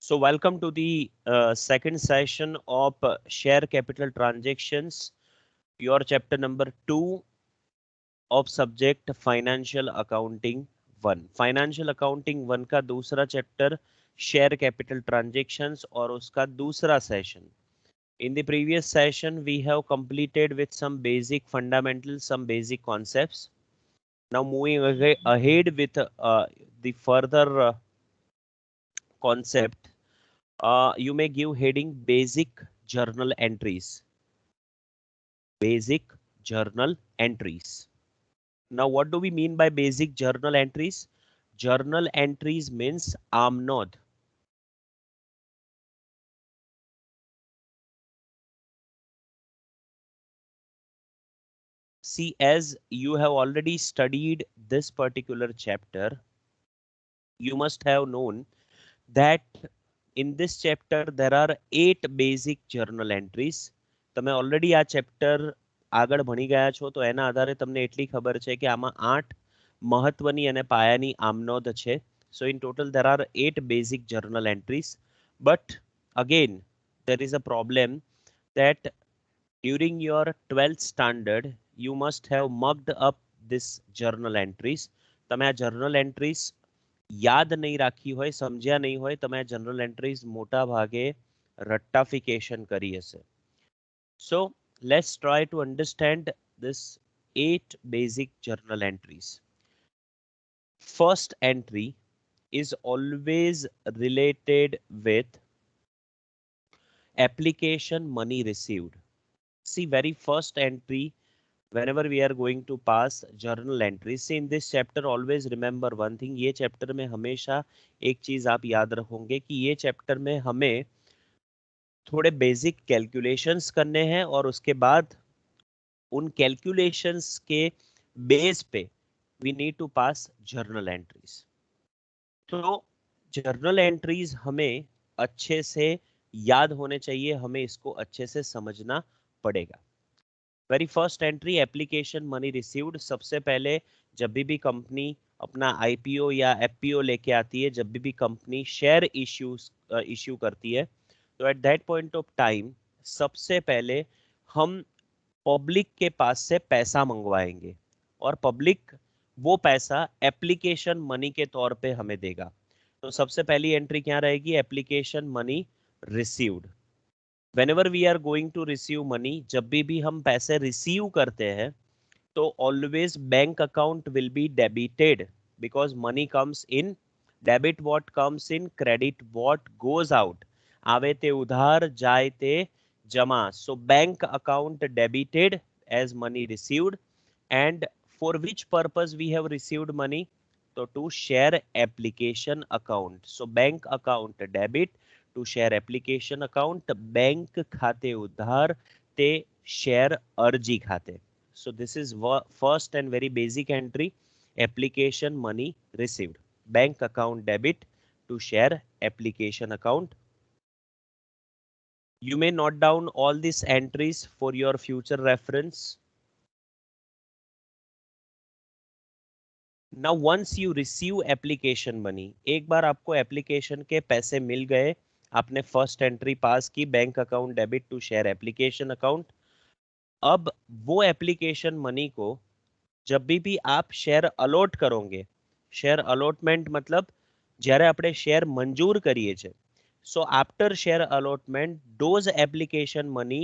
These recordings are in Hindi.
So welcome to the second session of share capital transactions, your chapter number 2 of subject financial accounting 1. Financial accounting 1 का दूसरा चैप्टर शेयर कैपिटल ट्रांजैक्शंस और उसका दूसरा session. In the previous session, we have completed with some basic fundamentals, some basic concepts. Now moving ahead with the further concept. You may give heading basic journal entries. Basic journal entries. Now, what do we mean by basic journal entries? Journal entries means आमनोद. See, as you have already studied this particular chapter, you must have known that in this chapter there are 8 basic journal entries. તમે already આ chapter આગળ ભણી ગયા છો તો એના આધારે તમને એટલી ખબર છે કે આમાં 8 મહત્વની અને પાયાની આમનોંધ છે. So in total there are 8 basic journal entries. But again there is a problem that during your 12th standard you must have mucked up this journal entries. તમે આ journal entries યાદ નહીં રાખી હોય, સમજ્યા નહીં હોય, તમે જનરલ એન્ટ્રીઝ મોટા ભાગે રટ્ટાફિકેશન કરી હશે. So let's try to understand this 8 basic journal entries. First entry is always related with application money received. See, very first entry whenever we are going to pass journal entries. See, in this chapter always remember one thing. ये chapter में हमेशा एक चीज आप याद रखोगे कि ये chapter में हमें थोड़े बेसिक कैलकुलेशंस करने हैं और उसके बाद उन कैलकुलेशंस के बेस पे we need to pass journal entries. तो जर्नल एंट्रीज हमें अच्छे से याद होने चाहिए, हमें इसको अच्छे से समझना पड़ेगा. Very first entry application money received. सबसे पहले जब भी कंपनी अपना आईपीओ या एफपीओ लेके आती है, जब भी कंपनी शेयर इश्यू करती है, तो at that point of time सबसे पहले हम पब्लिक के पास से पैसा मंगवाएंगे और पब्लिक वो पैसा एप्लीकेशन मनी के तौर पे हमें देगा. तो सबसे पहली एंट्री क्या रहेगी? Application money received. whenever we are going to receive money, जब भी हम पैसे रिसीव करते हैं तो always bank account will be debited because money comes in. Debit what comes in, credit what goes out. आवे ते उधार, जाए ते जमा. So bank account debited as money received. And for which purpose we have received money? So to share application account. So bank account debit to share application account. Bank खाते उधार ते share अर्जी खाते. So this is first and very basic entry. Application money received. Bank account debit to share application account. You may note down all these entries for your future reference. Now once you receive application money, एक बार आपको application के पैसे मिल गए, आपने फर्स्ट एंट्री पास की, bank account debit to share application account. अब वो एप्लीकेशन मनी को जब भी आप शेयर अलॉट करोगे, शेयर अलॉटमेंट मतलब જ્યારે આપણે શેર મંજૂર કરીએ છે, so after share allotment those application money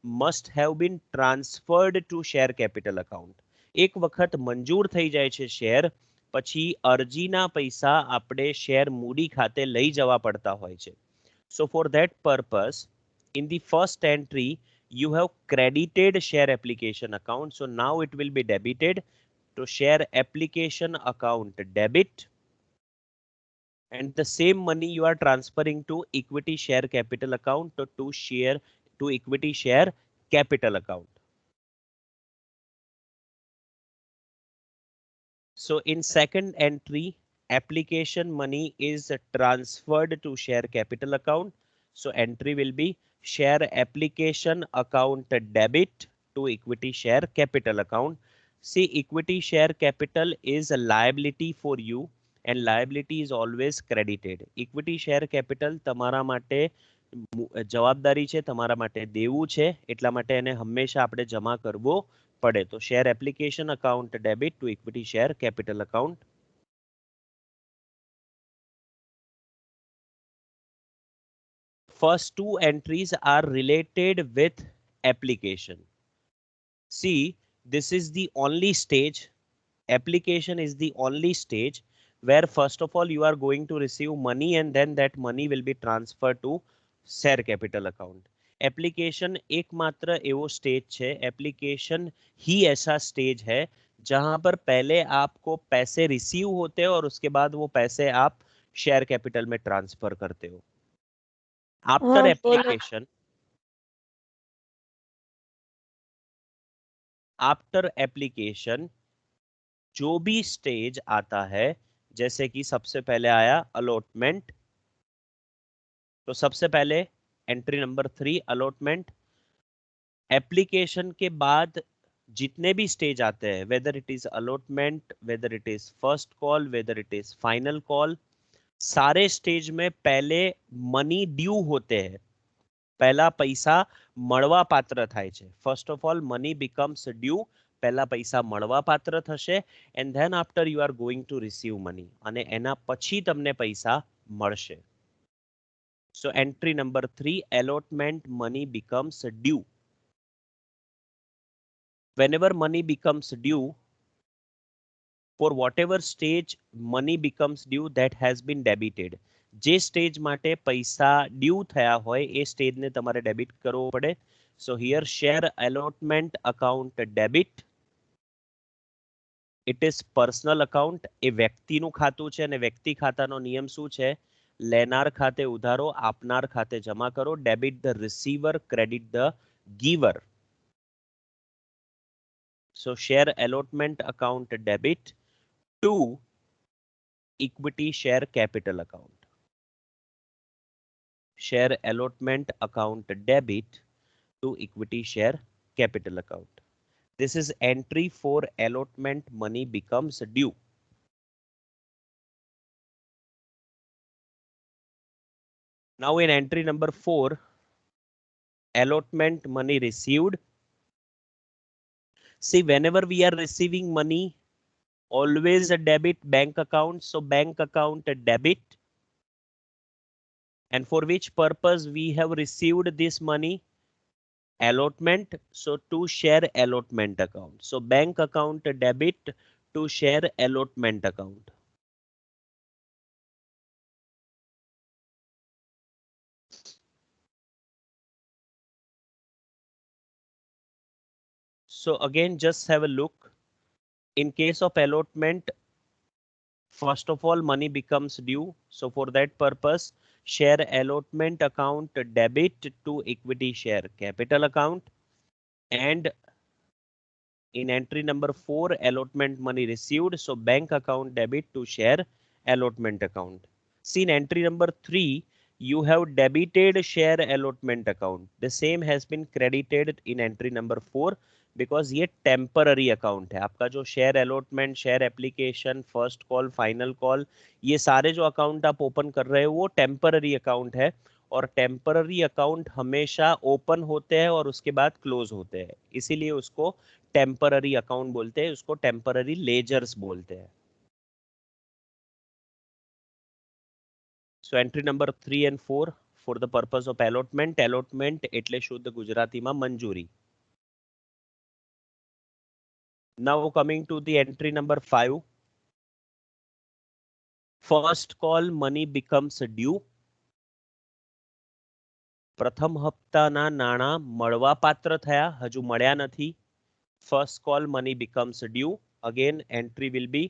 must have been transferred to share capital account. એક વખત મંજૂર થઈ જાય છે શેર, પછી અરજીના પૈસા આપણે શેર મૂડી ખાતે લઈ જવા પડતા હોય છે. So for that purpose, in the first entry, you have credited share application account. So now it will be debited to share application account debit. And the same money you are transferring to equity share capital account to equity share capital account. So in second entry, application money is transferred to share capital account. So entry will be share application account debit to equity share capital account. See, equity share capital is a liability for you and liability is always credited. Equity share capital તમારા માટે જવાબદારી છે, તમારા માટે દેવું છે, એટલા માટે એને હંમેશા આપણે જમા કરવો પડે. તો share application account debit to equity share capital account. First two entries are related with application. See, this is the only stage. Application is the only stage where first of all you are going to receive money and then that money will be transferred to share capital account. Application एकमात्र एवो स्टेज है, एप्लीकेशन ही ऐसा स्टेज है जहां पर पहले आपको पैसे रिसीव होते हैं और उसके बाद वो पैसे आप शेयर कैपिटल में ट्रांसफर करते हो. आफ्टर एप्लीकेशन, आफ्टर एप्लीकेशन जो भी स्टेज आता है, जैसे कि सबसे पहले आया अलॉटमेंट, तो सबसे पहले एंट्री नंबर 3 अलॉटमेंट. एप्लीकेशन के बाद जितने भी स्टेज आते हैं, whether it is allotment, whether it is first call, whether it is final call, सारे स्टेज में पहले मनी ड्यू होते हैं, पहला पैसा મળવા પાત્ર થાય છે. First of all money becomes due, પહેલા પૈસા મળવા પાત્ર થશે and then after you are going to receive money, અને એના પછી તમને પૈસા મળશે. So entry number 3 allotment money becomes due. Whenever money becomes due, for whatever stage money becomes due, that has been debited. જે સ્ટેજ માટે પૈસા ડ્યુ થયા હોય એ સ્ટેજને તમારે ડેબિટ કરવો પડે. So here share allotment account debit. It is personal account, એ વ્યક્તિનું ખાતું છે અને વ્યક્તિ ખાતાનો નિયમ શું છે? લેનાર ખાતે ઉધારો, આપનાર ખાતે જમા કરો. Debit the receiver, credit the giver. So share allotment account debit to equity share capital account. Share allotment account debit to equity share capital account. This is entry for allotment money becomes due. Now in entry number 4, allotment money received. See, whenever we are receiving money, always a debit bank account. So bank account debit. And for which purpose we have received this money? Allotment. So to share allotment account. So bank account debit to share allotment account. So again, just have a look. In case of allotment, first of all money becomes due. So for that purpose, share allotment account debit to equity share capital account. And in entry number 4, allotment money received. So bank account debit to share allotment account. See, in entry number 3, you have debited share allotment account. The same has been credited in entry number 4 because ये टेम्पररी अकाउंट है. आपका जो share allotment, share application, first call, final call, ये सारे जो अकाउंट आप ओपन कर रहे हो वो टेम्पररी अकाउंट है. और टेम्पररी अकाउंट हमेशा ओपन होते हैं और उसके बाद क्लोज होते हैं, इसीलिए उसको टेम्पररी अकाउंट बोलते हैं, उसको टेम्पररी लेजर्स बोलते हैं. So entry number 3 and 4 for the purpose of allotment. Allotment એટલે શુદ્ધ ગુજરાતીમાં મંજૂરી. Now coming to the entry number 5. First call money becomes due. પ્રથમ હપ્તાના નાણાં મળવા પાત્ર થયા, હજુ મળ્યા નથી. First call money becomes due. Again entry will be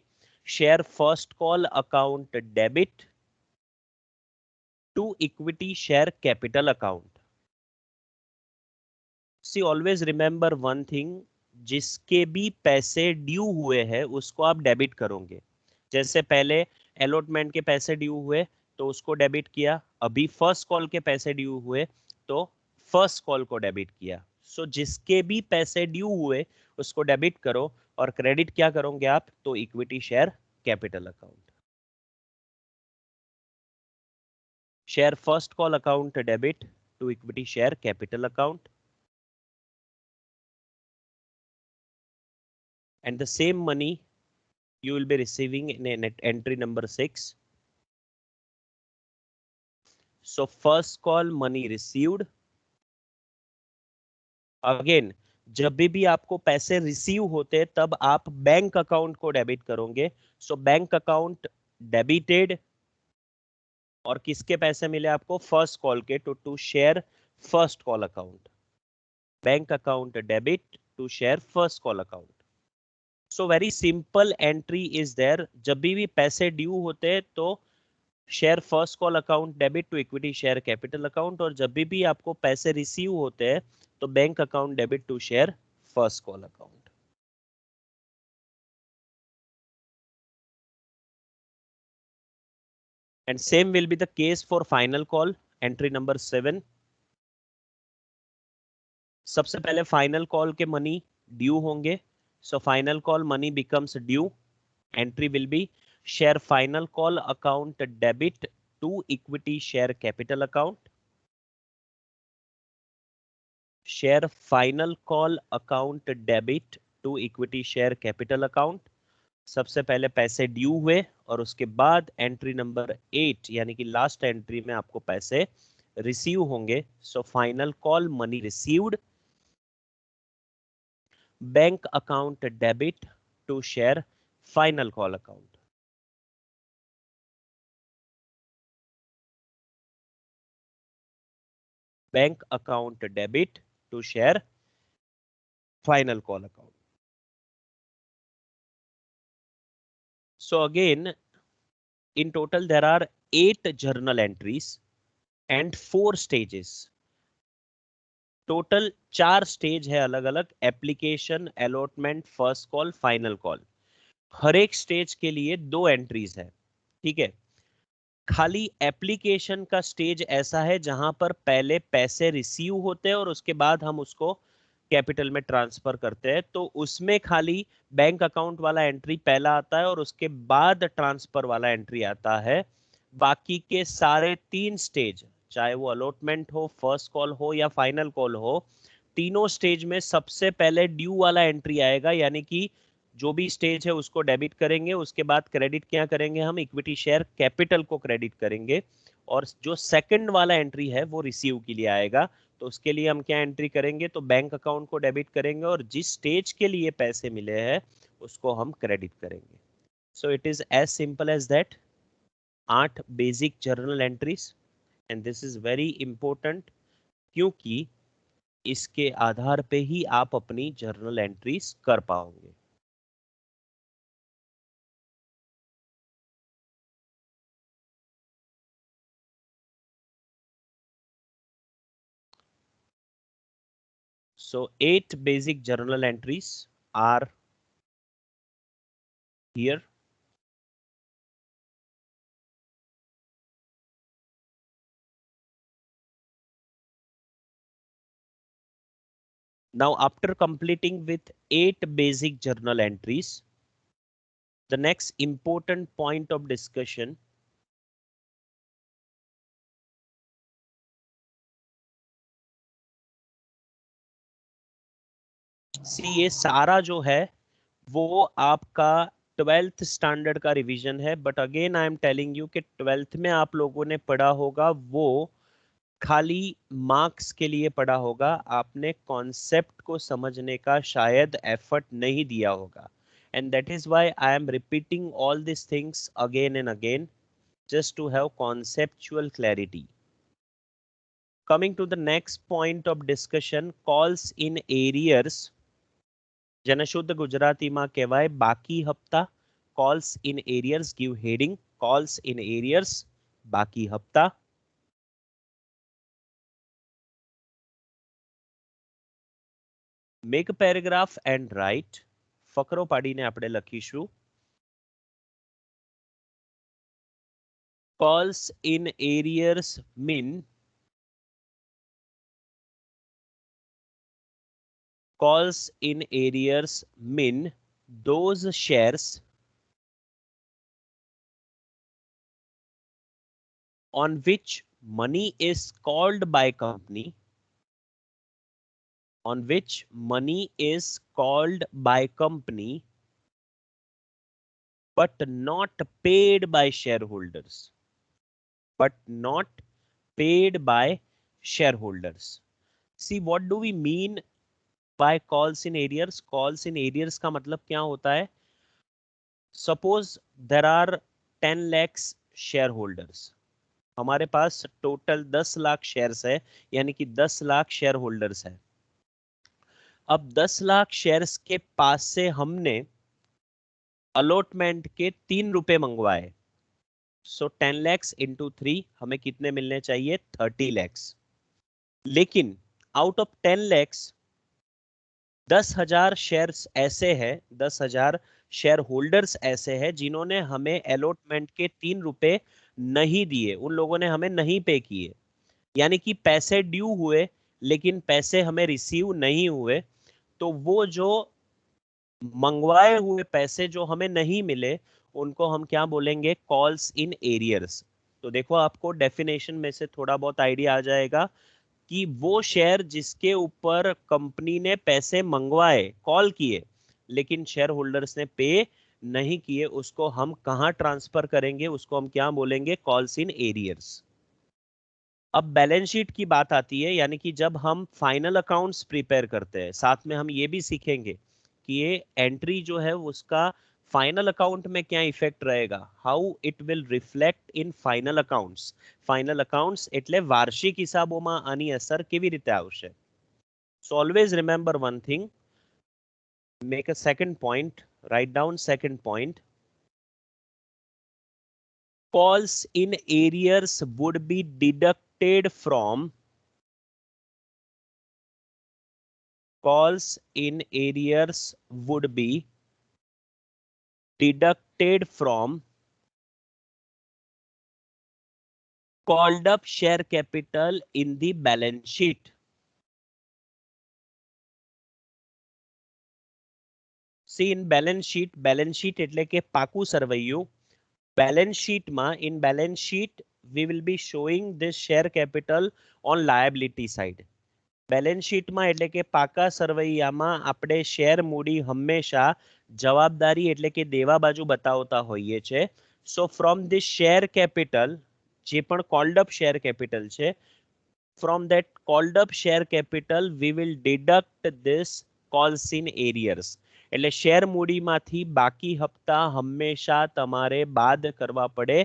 share first call account debit to equity share capital account. See, always remember one thing, जिसके भी पैसे ड्यू हुए हैं उसको आप डेबिट करोगे. जैसे पहले अलॉटमेंट के पैसे ड्यू हुए तो उसको डेबिट किया, अभी फर्स्ट कॉल के पैसे ड्यू हुए तो फर्स्ट कॉल को डेबिट किया. सो जिसके भी पैसे ड्यू हुए उसको डेबिट करो और क्रेडिट क्या करोगे आप? तो equity share capital account. share first call account debit to equity share capital account, and the same money you will be receiving in entry number 6. So first call money received. Again जब भी आपको पैसे रिसीव होते हैं तब आप बैंक अकाउंट को डेबिट करोगे. सो बैंक अकाउंट डेबिटेड, और किसके पैसे मिले आपको? फर्स्ट कॉल के, to share first call account. Bank account debit to share first call account. So very simple entry is there. जब भी पैसे ड्यू होते हैं तो share first call account debit to equity share capital account, और जब भी आपको पैसे रिसीव होते हैं तो bank account debit to share first call account. And same will be the case for final call, entry number 7. सबसे पहले फाइनल कॉल के मनी ड्यू होंगे. So final call money becomes due. Entry will be share final call account debit to equity share capital account. Share final call account debit to equity share capital account. सबसे पहले पैसे ड्यू हुए और उसके बाद एंट्री नंबर 8 यानी कि लास्ट एंट्री में आपको पैसे रिसीव होंगे. So final call money received, bank account debit to share final call account. Bank account debit to share final call account. So again, in total there are 8 journal entries and 4 stages. Total 4 stage है अलग अलग. Application, allotment, first call, final call. हर एक स्टेज के लिए 2 एंट्रीज है. ठीक है. खाली एप्लीकेशन का स्टेज ऐसा है जहां पर पहले पैसे रिसीव होते हैं और उसके बाद हम उसको कैपिटल में ट्रांसफर करते हैं. तो उसमें खाली बैंक अकाउंट वाला एंट्री पहला आता है और उसके बाद ट्रांसफर वाला एंट्री आता है. बाकी के सारे 3 स्टेज, चाहे वो अलॉटमेंट हो, फर्स्ट कॉल हो या फाइनल कॉल हो, तीनों स्टेज में सबसे पहले ड्यू वाला एंट्री आएगा. यानी कि जो भी स्टेज है उसको डेबिट करेंगे, उसके बाद क्रेडिट क्या करेंगे? हम इक्विटी शेयर कैपिटल को क्रेडिट करेंगे. और जो सेकंड वाला एंट्री है वो रिसीव के लिए आएगा. तो उसके लिए हम क्या एंट्री करेंगे? तो बैंक अकाउंट को डेबिट करेंगे और जिस स्टेज के लिए पैसे मिले हैं उसको हम क्रेडिट करेंगे. So it is as simple as that. 8 basic journal entries, and this is very important क्योंकि इसके आधार पे ही आप अपनी जर्नल एंट्रीज कर पाओगे. So 8 basic journal entries are here. Now after completing with 8 basic journal entries, the next important point of discussion सी, ये सारा जो है वो आपका 12th स्टैंडर्ड का रिवीजन है. But again I am telling you कि 12th में आप लोगों ने पढ़ा होगा वो खाली मार्क्स के लिए पढ़ा होगा. आपने कॉन्सेप्ट को समझने का शायद एफर्ट नहीं दिया होगा. And that is why I am repeating all these things again and again just to have conceptual clarity. Coming to the next point of discussion, calls in arrears. જેને શુદ્ધ ગુજરાતીમાં કહેવાય બાકી હપ્તા. Calls in arrears, give heading calls in arrears, બાકી હપ્તા. Make a paragraph and write. ફકરો પાડીને આપણે લખીશું. Calls in arrears mean calls in arrears mean those shares on which money is called by company, on which money is called by company but not paid by shareholders, but not paid by shareholders. See, what do we mean by calls in arrears? Calls in arrears का मतलब क्या होता है? Suppose there are 10 lakhs shareholders. हमारे पास टोटल 10 लाख शेयर्स है, यानी कि 10 लाख शेयर होल्डर्स है. अब 10 लाख शेयर्स के पास से हमने अलॉटमेंट के 3 रुपए मंगवाए. सो 10 लैक्स इंटू 3 हमें कितने मिलने चाहिए? 30 लैक्स. लेकिन आउट ऑफ 10 लैक्स 10,000 शेयर्स ऐसे हैं, 10,000 शेयर होल्डर्स ऐसे हैं जिन्होंने हमें अलॉटमेंट के 3 रुपए नहीं दिए, उन लोगों ने हमें नहीं पे किए, यानी कि पैसे ड्यू हुए लेकिन पैसे हमें रिसीव नहीं हुए. तो वो जो मंगवाए हुए पैसे जो हमें नहीं मिले, उनको हम क्या बोलेंगे? Calls in arrears. तो देखो, आपको डेफिनेशन में से थोड़ा बहुत आइडिया आ जाएगा कि वो शेयर जिसके ऊपर कंपनी ने पैसे मंगवाए, कॉल किए, लेकिन शेयर होल्डर्स ने पे नहीं किए, उसको हम कहां ट्रांसफर करेंगे? उसको हम क्या बोलेंगे? Calls in arrears. अब बैलेंस शीट की बात आती है, यानी कि जब हम फाइनल अकाउंट्स प्रिपेयर करते हैं, साथ में हम ये भी सीखेंगे कि ये एंट्री जो है उसका फाइनल अकाउंट में क्या इफेक्ट रहेगा, how it will reflect in final accounts. Final accounts એટલે વાર્ષિક હિસાબોમાં આની અસર કેવી રીતે આવશે. So always remember one thing, make a second point, write down second point. calls in arrears would be deducted from calls in arrears would be deducted from called up share capital in the balance sheet. See, in balance sheet એટલે કે પાકું સરવૈયું. balance sheet માં, in balance sheet we will be showing this share capital on liability side. Balance શીટમાં એટલે કે પાકા સરવૈયામાં આપણે શેર મૂડી હંમેશા જવાબદારી એટલે કે દેવા બાજુ બતાવતા હોઈએ છે. સો ફ્રોમ ધીસ શેર કેપિટલ, જે પણ કોલ્ડ અપ શેર કેપિટલ છે, from that called up share capital we will deduct this calls in arrears. એટલે શેર મૂડીમાંથી બાકી હપ્તા હંમેશા તમારે બાદ કરવા પડે.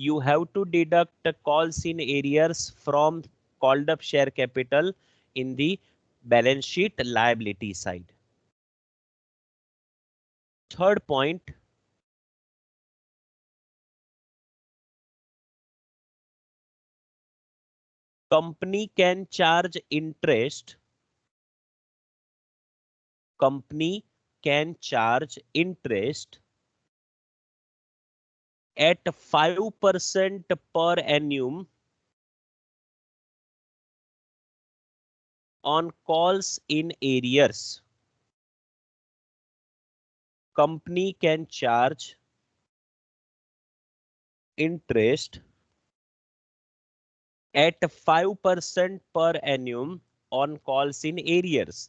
you have to deduct calls in arrears from called up share capital in the balance sheet liability side. Third point, company can charge interest. Company can charge interest at 5% per annum on calls in arrears. Company can charge interest at 5% per annum on calls in arrears.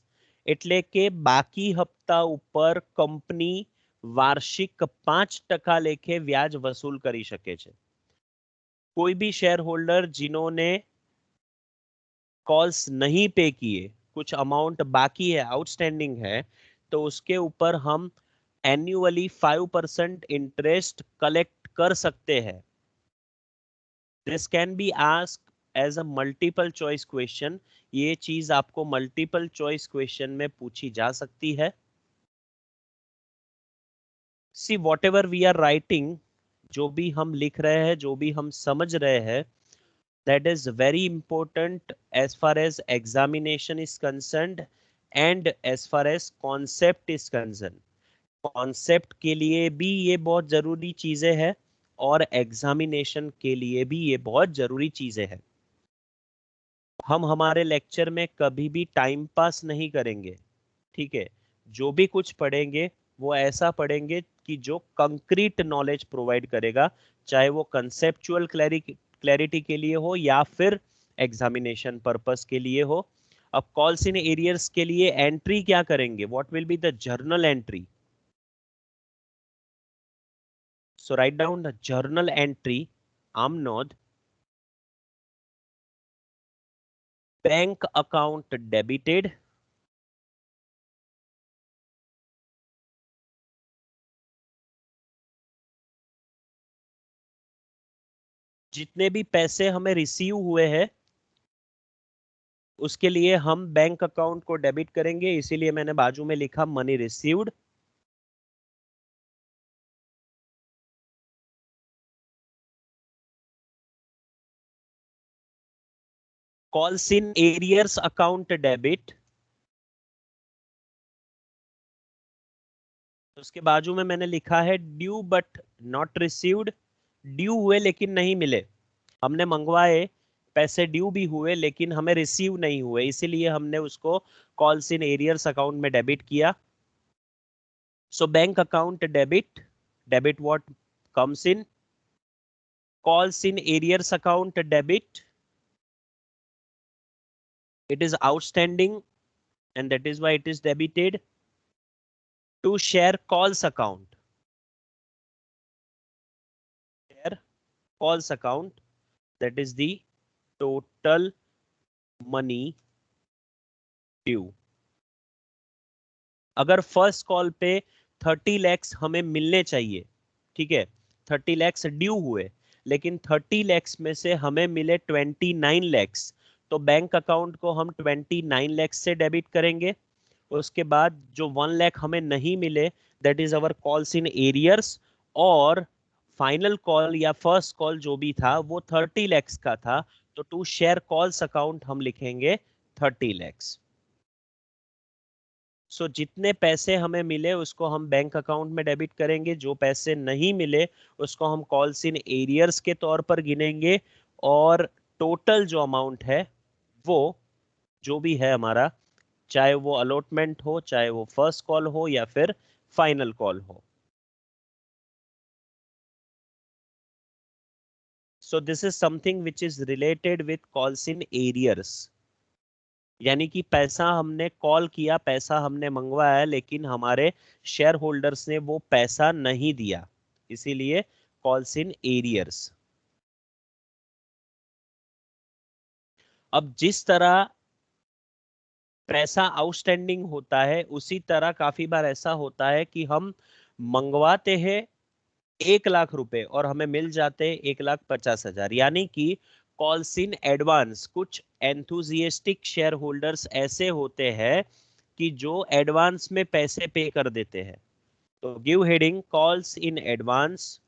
એટલે કે બાકી હપ્તા ઉપર કંપની વાર્ષિક 5% લેખે વ્યાજ વસૂલ કરી શકે છે. कोई भी शेयर होल्डर जिन्होंने कॉल्स नहीं पे किए, कुछ अमाउंट बाकी है, आउटस्टैंडिंग है, तो उसके ऊपर हम एन्युअली 5% इंटरेस्ट कलेक्ट कर सकते हैं. This can be asked as a multiple choice question. ये चीज आपको मल्टीपल चॉइस क्वेश्चन में पूछी जा सकती है. See whatever we are writing, जो भी हम लिख रहे हैं, जो भी हम समझ रहे हैं, that is very important as far as examination is concerned and as far as concept is concerned. concept के लिए भी ये बहुत जरूरी चीजें हैं और एग्जामिनेशन के लिए भी ये बहुत जरूरी चीजें हैं. हम हमारे लेक्चर में कभी भी टाइम पास नहीं करेंगे, ठीक है. जो भी कुछ पढ़ेंगे वो ऐसा पढ़ेंगे कि जो कंक्रीट नॉलेज प्रोवाइड करेगा, चाहे वो कंसेप्चुअल क्लैरिटी के लिए हो या फिर एग्जामिनेशन पर्पस के लिए हो। अब कॉल्स इन एरियर्स के लिए एंट्री क्या करेंगे? What will be the journal entry? So write down the journal entry. Amnod, bank account debited, जितने भी पैसे हमें रिसीव हुए हैं उसके लिए हम बैंक अकाउंट को डेबिट करेंगे, इसीलिए मैंने बाजू में लिखा money received. Calls in arrears account debit, उसके बाजू में मैंने लिखा है due but not received. Due हुए लेकिन नहीं मिले, हमने मंगवाए, पैसे ड्यू भी हुए लेकिन हमें रिसीव नहीं हुए, इसीलिए हमने उसको कॉल्स इन एरियर्स अकाउंट में डेबिट किया। So bank account debit, debit what comes in, calls in arrears account debit, it is outstanding and that is why it is debited. To share calls account, share calls account, that is the total money due. अगर फर्स्ट कॉल पे 30 लैक्स हमें मिलने चाहिए, ठीक है, 30 लैक्स ड्यू हुए लेकिन 30 लैक्स में से हमें मिले 29 लैक्स, तो बैंक अकाउंट को हम 29 लैक्स से डेबिट करेंगे। उसके बाद जो 1 लाख हमें नहीं मिले, that is our calls in arrears, और फाइनल कॉल या फर्स्ट कॉल जो भी था वो 30 लैक्स का था, तो टू शेयर कॉल्स अकाउंट हम लिखेंगे 30 लैक्स। सो जितने पैसे हमें मिले उसको हम बैंक अकाउंट में डेबिट करेंगे, जो पैसे नहीं मिले उसको हम कॉल्स इन एरियर्स के तौर पर गिनेंगे, और टोटल जो अमाउंट है वो जो भी है हमारा, चाहे वो अलॉटमेंट हो, चाहे वो फर्स्ट कॉल हो या फिर फाइनल कॉल हो। So this is something which is related with calls in arrears, यानी कि पैसा हमने कॉल किया, पैसा हमने मंगवाया लेकिन हमारे शेयर होल्डर्स ने वो पैसा नहीं दिया, इसीलिए कॉल्स इन एरियर्स। अब जिस तरह पैसा आउटस्टैंडिंग होता है उसी तरह काफी बार ऐसा होता है कि हम मंगवाते हैं 1 लाख रुपए और हमें मिल जाते हैं 1,50,000, यानी कि कॉल्स इन एडवांस। कुछ एंथुजिएस्टिक शेयर होल्डर्स ऐसे होते हैं कि जो एडवांस में पैसे पे कर देते हैं, तो give heading calls in advance.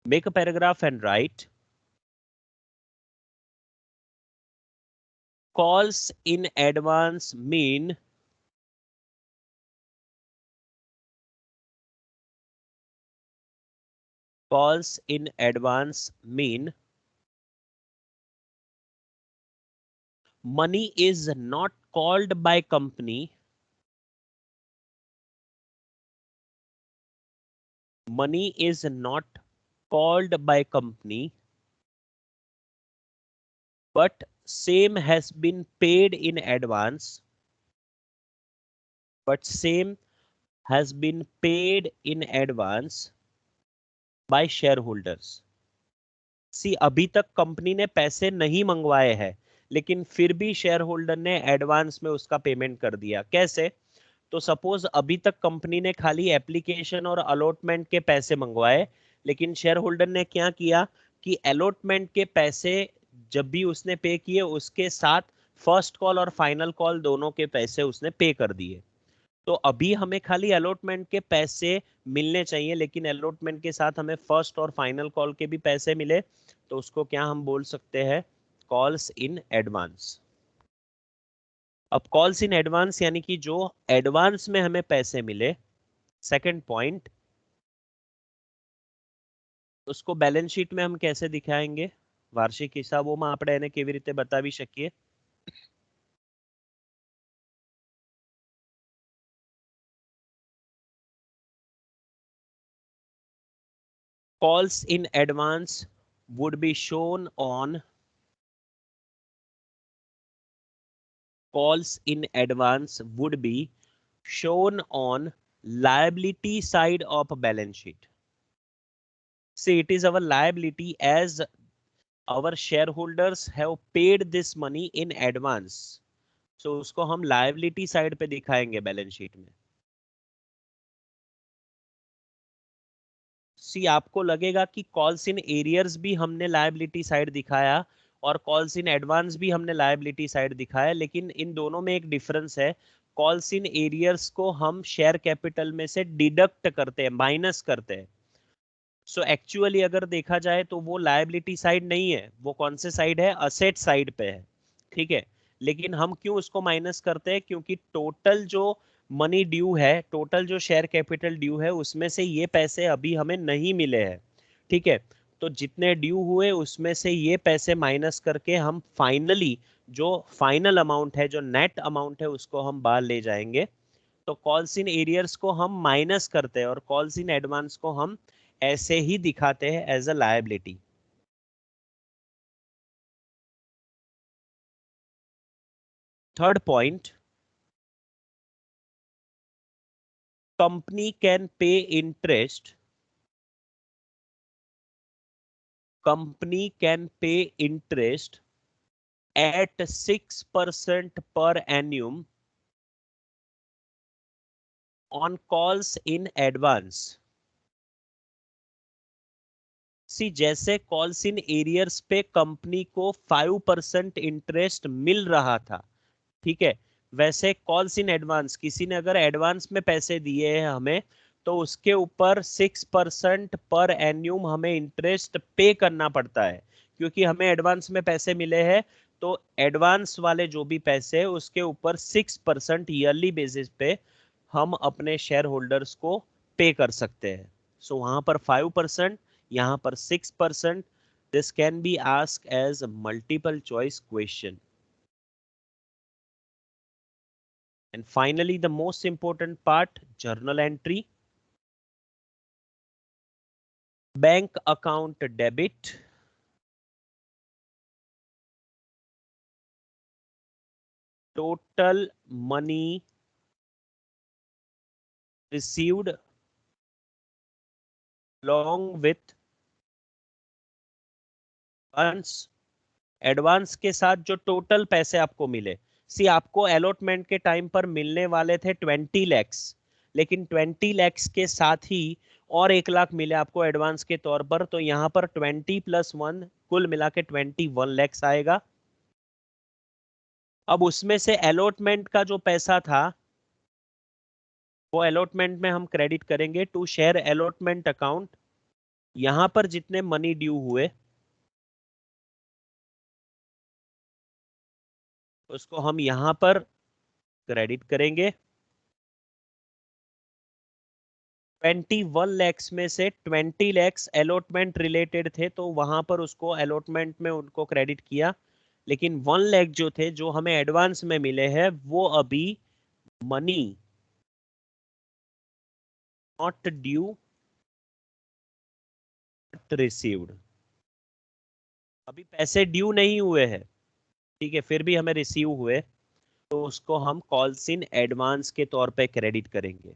Make a paragraph and right calls in advance mean calls in advance mean money is not called by company, money is not called by company, but same has been paid in advance, but same has been paid in advance by shareholders. सी अभी तक कंपनी ने पैसे नहीं मंगवाए हैं लेकिन फिर भी शेयर होल्डर ने एडवांस में उसका पेमेंट कर दिया। कैसे? तो सपोज अभी तक कंपनी ने खाली एप्लीकेशन और अलॉटमेंट के पैसे मंगवाए, लेकिन शेयर होल्डर ने क्या किया कि अलॉटमेंट के पैसे जब भी उसने पे किए उसके साथ फर्स्ट कॉल और फाइनल कॉल दोनों के पैसे उसने पे कर दिए। तो अभी हमें खाली अलॉटमेंट के पैसे मिलने चाहिए लेकिन अलॉटमेंट के साथ हमें फर्स्ट और फाइनल कॉल के भी पैसे मिले, तो उसको क्या हम बोल सकते हैं? Calls in advance. अब कॉल्स इन एडवांस यानी कि जो एडवांस में हमें पैसे मिले, सेकंड पॉइंट, उसको बैलेंस शीट में हम कैसे दिखाएंगे? વાર્ષિક હિસાબોમાં આપણે એને કેવી રીતે બતાવી શકીએ? calls in advance would be shown on liability side of a balance sheet. See, it is our liability as our shareholders have paid this money in advance. So उसको हम liability side पे दिखाएंगे बैलेंस शीट में. सी आपको लगेगा कि कॉल्स इन एरियर्स भी हमने लायबिलिटी साइड दिखाया और कॉल्स इन एडवांस भी हमने लायबिलिटी साइड दिखाया, लेकिन इन दोनों में एक डिफरेंस है. कॉल्स इन एरियर्स को हम शेयर कैपिटल में से डिडक्ट करते हैं, माइनस करते हैं. सो एक्चुअली अगर देखा जाए तो वो लायबिलिटी साइड नहीं है, वो कौन से साइड है, असेट साइड पे है. ठीक है, लेकिन हम क्यों उसको माइनस करते हैं, क्योंकि टोटल जो मनी ड्यू है, टोटल जो शेयर कैपिटल ड्यू है, उसमें से ये पैसे अभी हमें नहीं मिले हैं. ठीक है, तो जितने ड्यू हुए उसमें से ये पैसे माइनस करके हम फाइनली जो फाइनल अमाउंट है, जो नेट अमाउंट है, उसको हम बाहर ले जाएंगे. तो कॉल्स इन एरियर्स को हम माइनस करते हैं और कॉल्स इन एडवांस को हम ऐसे ही दिखाते हैं as a liability. Third point, company can pay interest at 6% per annum on calls in advance. सी जैसे कॉल्स इन एरियर्स पे कंपनी को 5% इंटरेस्ट मिल रहा था, ठीक है, वैसे कॉल्स इन एडवांस, किसी ने अगर एडवांस में पैसे दिए हैं हमें, तो उसके ऊपर 6% पर एन्यूम हमें इंटरेस्ट पे करना पड़ता है, क्योंकि हमें एडवांस में पैसे मिले हैं. तो एडवांस वाले जो भी पैसे है उसके ऊपर 6% ईयरली बेसिस पे हम अपने शेयर होल्डर्स को पे कर सकते हैं. सो वहां पर 5%, यहाँ पर 6%. This can be asked as multiple choice question. And finally, the most important part, journal entry. Bank account debit. Total money received along with funds. Advance के साथ जो टोटल पैसे आपको मिले. सी आपको अलॉटमेंट के टाइम पर मिलने वाले थे 20 लैक्स, लेकिन 20 लैक्स के साथ ही और 1 लाख मिले आपको एडवांस के तौर पर. तो यहाँ पर 20 + 1 कुल मिला के 21 लैक्स आएगा. अब उसमें से अलॉटमेंट का जो पैसा था वो अलॉटमेंट में हम क्रेडिट करेंगे टू शेयर अलॉटमेंट अकाउंट. यहां पर जितने मनी ड्यू हुए उसको हम यहां पर क्रेडिट करेंगे. 21 लैक्स में से 20 लैक्स अलॉटमेंट रिलेटेड थे, तो वहां पर उसको अलॉटमेंट में उनको क्रेडिट किया. लेकिन 1 लाख जो थे, जो हमें एडवांस में मिले हैं, वो अभी मनी नॉट ड्यू रिसीव्ड, अभी पैसे ड्यू नहीं हुए हैं, ठीक है, फिर भी हमें रिसीव हुए, तो उसको हम कॉल्स इन एडवांस के तौर पे क्रेडिट करेंगे.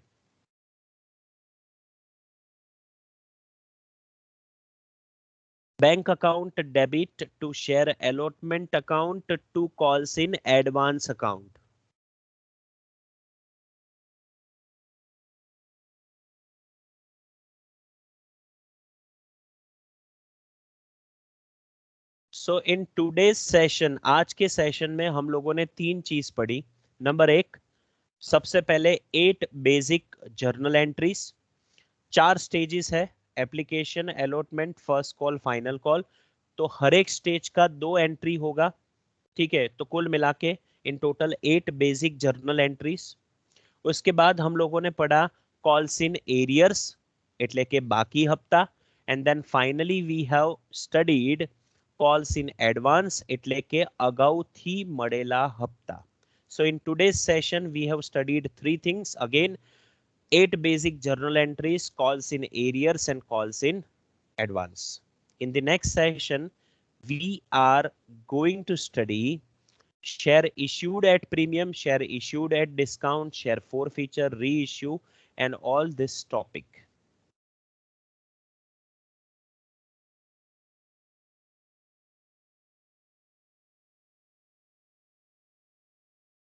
Bank account debit to share allotment account to calls in advance account. So in today's session, आज के सेशन में हम लोगों ने 3 चीज पढ़ी. नंबर 1, सबसे पहले 8 बेसिक जर्नल एंट्रीज. 4 स्टेजेस है, application, allotment, first call, final call. तो हर एक स्टेज का 2 एंट्री होगा, ठीक है. तो कुल मिला के in total 8 basic journal entries. उसके बाद हम लोगों ने पढ़ा कॉल्स इन एरियर्स એટલે કે બાકી હપ્તા. And then finally we have studied calls in advance એટલે કે અગાઉથી મળેલા હપ્તા. So in today's session we have studied 3 things. Again, 8 basic journal entries, calls in arrears and calls in advance. In the next session, we are going to study share issued at premium, share issued at discount, share forfeiture, reissue, and all this topic.